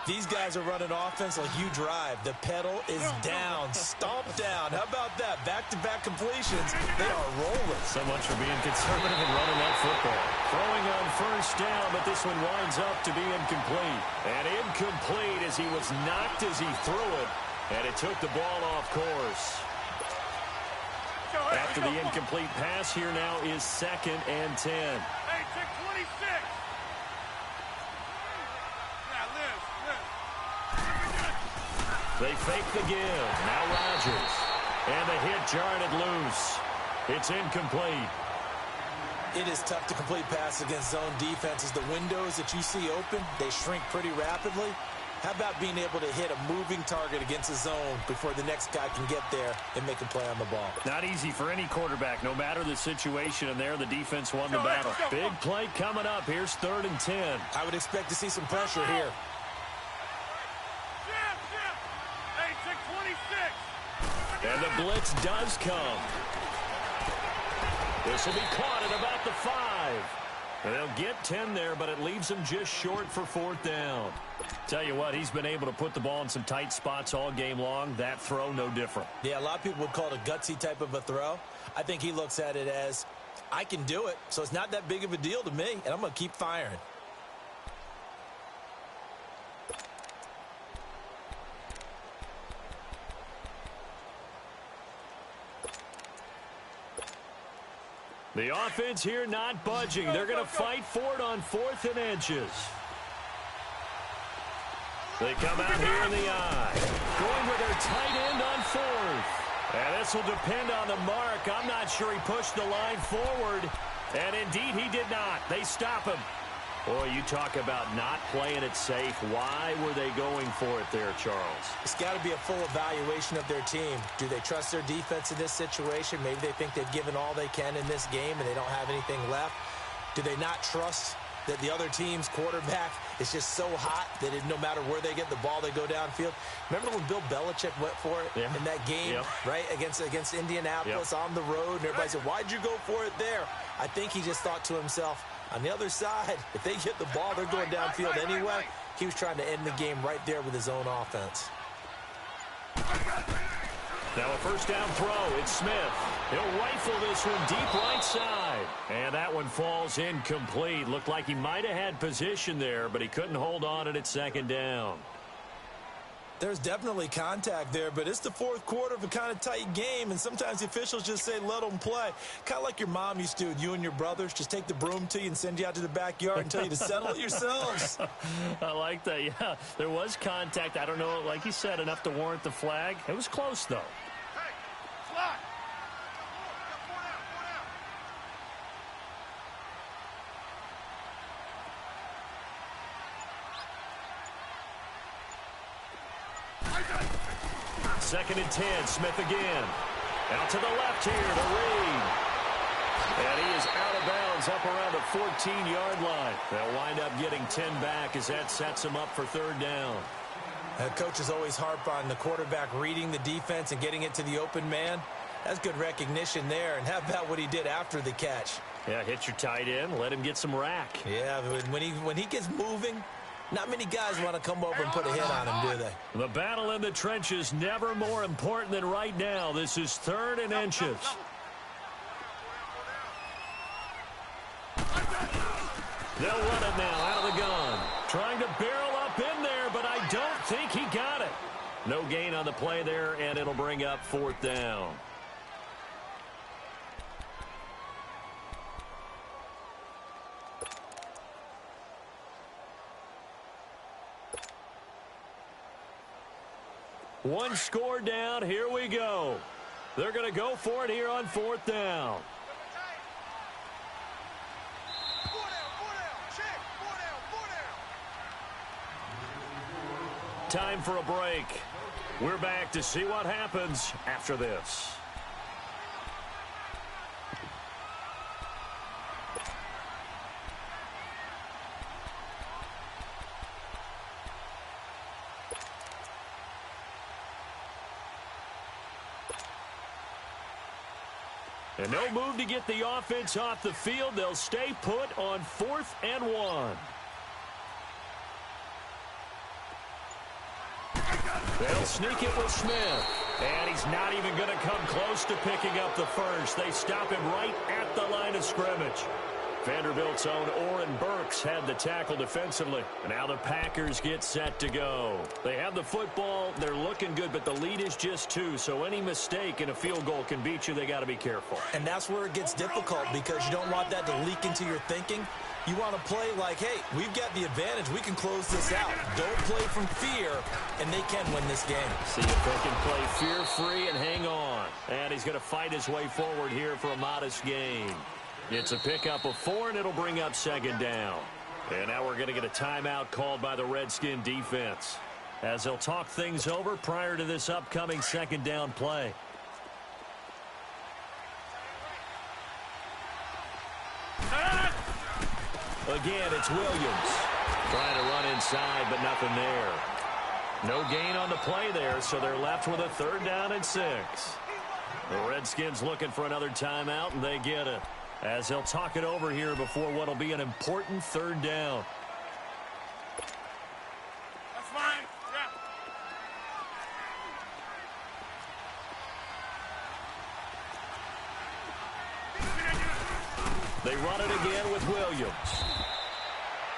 These guys are running offense like you drive. The pedal is down, stomped down. How about that? Back-to-back completions. They are rolling. So much for being conservative and running that football. Throwing on first down, but this one winds up to be incomplete. And incomplete as he was knocked as he threw it. And it took the ball off course. After the incomplete pass, here now is 2nd and 10. Hey, check 26. They fake the give. Now Rodgers. And the hit jarred it loose. It's incomplete. It is tough to complete passes against zone defenses. The windows that you see open, they shrink pretty rapidly. How about being able to hit a moving target against a zone before the next guy can get there and make a play on the ball? Not easy for any quarterback, no matter the situation. And there, the defense won the battle. Big play coming up. Here's 3rd and 10. I would expect to see some pressure here. And the blitz does come. This will be caught at about the 5. And they'll get 10 there, but it leaves them just short for 4th down. Tell you what, he's been able to put the ball in some tight spots all game long. That throw, no different. Yeah, a lot of people would call it a gutsy type of a throw. I think he looks at it as, I can do it, so it's not that big of a deal to me, and I'm going to keep firing. The offense here not budging. They're going to fight for it on 4th and inches. They come out here in the eye. Going with their tight end on 4th. And this will depend on the mark. I'm not sure he pushed the line forward. And indeed, he did not. They stop him. Boy, you talk about not playing it safe. Why were they going for it there, Charles? It's got to be a full evaluation of their team. Do they trust their defense in this situation? Maybe they think they've given all they can in this game and they don't have anything left. Do they not trust that the other team's quarterback is just so hot that no matter where they get the ball, they go downfield? Remember when Bill Belichick went for it in that game, right, against Indianapolis on the road? And everybody said, why'd you go for it there? I think he just thought to himself, on the other side, if they get the ball, they're going downfield anyway. He was trying to end the game right there with his own offense. Now a first down throw. It's Smith. He'll rifle this one deep right side. And that one falls incomplete. Looked like he might have had position there, but he couldn't hold on at second down. There's definitely contact there, but it's the fourth quarter of a kind of tight game, and sometimes the officials just say let them play. Kind of like your mom used to with you and your brothers. Just take the broom to you and send you out to the backyard and tell you to settle it yourselves. I like that, yeah. There was contact. I don't know, like you said, enough to warrant the flag. It was close, though. Hey, slide. Four down. Second and 10, Smith again. Out to the left here to Reed. And he is out of bounds up around the 14-yard line. They'll wind up getting 10 back as that sets them up for third down. Coaches always harp on the quarterback reading the defense and getting it to the open man. That's good recognition there. And how about what he did after the catch? Yeah, hit your tight end, let him get some rack. Yeah, when he gets moving, not many guys want to come over and put a hit on him, do they? The battle in the trenches never more important than right now. This is third and inches. They'll run it now out of the gun. Trying to barrel up in there, but I don't think he got it. No gain on the play there, and it'll bring up fourth down. One score down. Here we go. They're going to go for it here on fourth down. Time for a break. We're back to see what happens after this. And no move to get the offense off the field. They'll stay put on 4th and 1. They'll sneak it with Smith. And he's not even going to come close to picking up the first. They stop him right at the line of scrimmage. Vanderbilt's own Oren Burks had the tackle defensively. Now the Packers get set to go. They have the football. They're looking good, but the lead is just 2. So any mistake in a field goal can beat you. They got to be careful. And that's where it gets difficult because you don't want that to leak into your thinking. You want to play like, hey, we've got the advantage. We can close this out. Don't play from fear, and they can win this game. See if they can play fear-free and hang on. And he's going to fight his way forward here for a modest gain. It's a pickup of 4, and it'll bring up second down. And now we're going to get a timeout called by the Redskin defense as they'll talk things over prior to this upcoming second down play. Again, it's Williams. Trying to run inside, but nothing there. No gain on the play there, so they're left with a 3rd down and 6. The Redskins looking for another timeout, and they get it. As they'll talk it over here before what will be an important 3rd down. That's fine. Yeah. They run it again with Williams.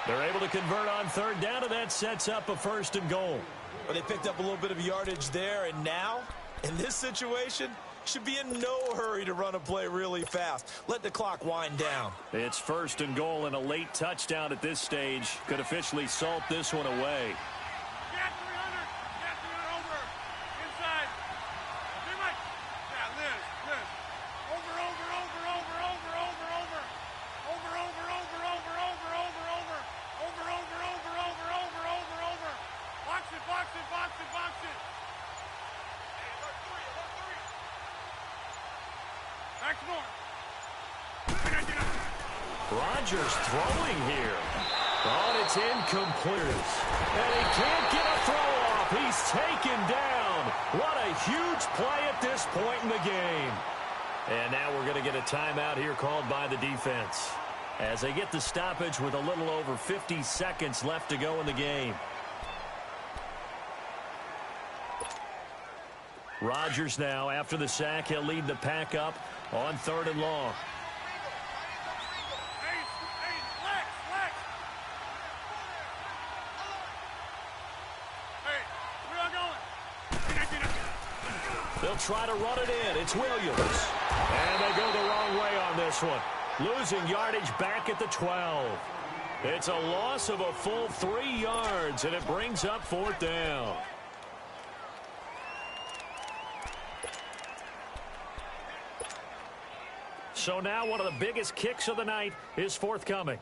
They're able to convert on 3rd down, and that sets up a 1st and goal. Well, they picked up a little bit of yardage there, and now, in this situation, should be in no hurry to run a play really fast. Let the clock wind down. It's 1st and goal, and a late touchdown at this stage could officially salt this one away. Get 300. Get 300 over. Inside. Too much. Yeah, Liz. Over. Box it. Back more. Rodgers throwing here. Oh, and it's incomplete. And he can't get a throw off. He's taken down. What a huge play at this point in the game. And now we're going to get a timeout here called by the defense as they get the stoppage with a little over 50 seconds left to go in the game. Rodgers now, after the sack, he'll lead the pack up on 3rd and long. They'll try to run it in. It's Williams. And they go the wrong way on this one. Losing yardage back at the 12. It's a loss of a full 3 yards, and it brings up 4th down. So now one of the biggest kicks of the night is forthcoming.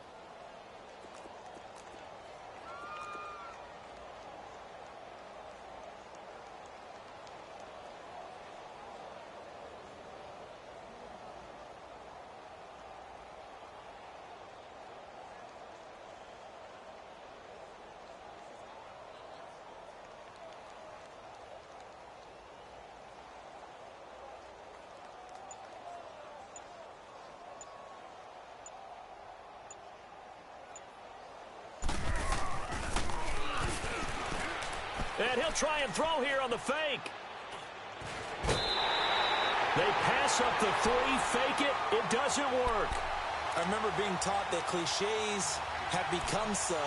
And he'll try and throw here on the fake. They pass up the 3, fake it. It doesn't work. I remember being taught that cliches have become so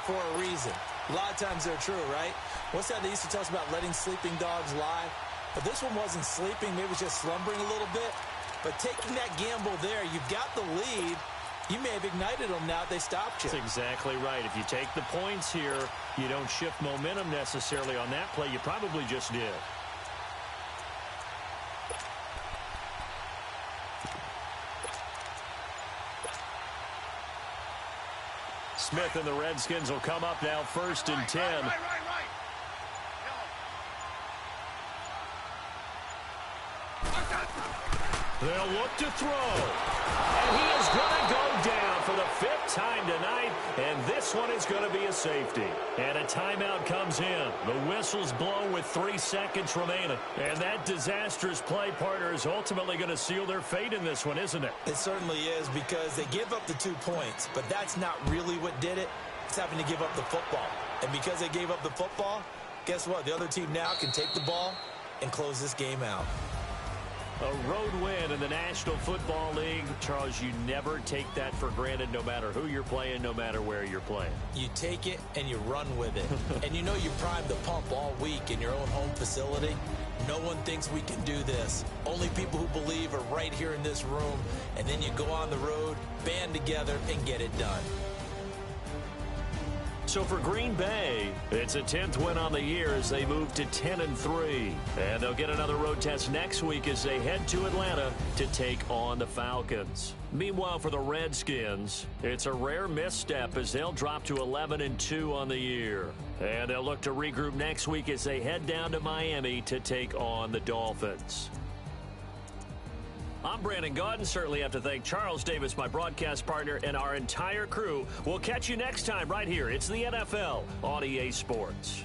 for a reason. A lot of times they're true, right? What's that they used to tell us about letting sleeping dogs lie? But this one wasn't sleeping. Maybe it was just slumbering a little bit. But taking that gamble there, you've got the lead. You may have ignited them now. They stopped you. That's exactly right. If you take the points here, you don't shift momentum necessarily on that play. You probably just did. Smith and the Redskins will come up now 1st and 10. Right. They'll look to throw. And he is going to go down for the 5th time tonight. And this one is going to be a safety. And a timeout comes in. The whistle's blown with 3 seconds remaining. And that disastrous play, partner, is ultimately going to seal their fate in this one, isn't it? It certainly is, because they give up the 2 points. But that's not really what did it. It's having to give up the football. And because they gave up the football, guess what? The other team now can take the ball and close this game out. A road win in the National Football League. Charles, you never take that for granted, no matter who you're playing, no matter where you're playing. You take it and you run with it. And you know you primed the pump all week in your own home facility. No one thinks we can do this. Only people who believe are right here in this room. And then you go on the road, band together, and get it done. So for Green Bay, it's a 10th win on the year as they move to 10-3. And they'll get another road test next week as they head to Atlanta to take on the Falcons. Meanwhile, for the Redskins, it's a rare misstep as they'll drop to 11-2 on the year. And they'll look to regroup next week as they head down to Miami to take on the Dolphins. I'm Brandon Gaudin. Certainly have to thank Charles Davis, my broadcast partner, and our entire crew. We'll catch you next time right here. It's the NFL on EA Sports.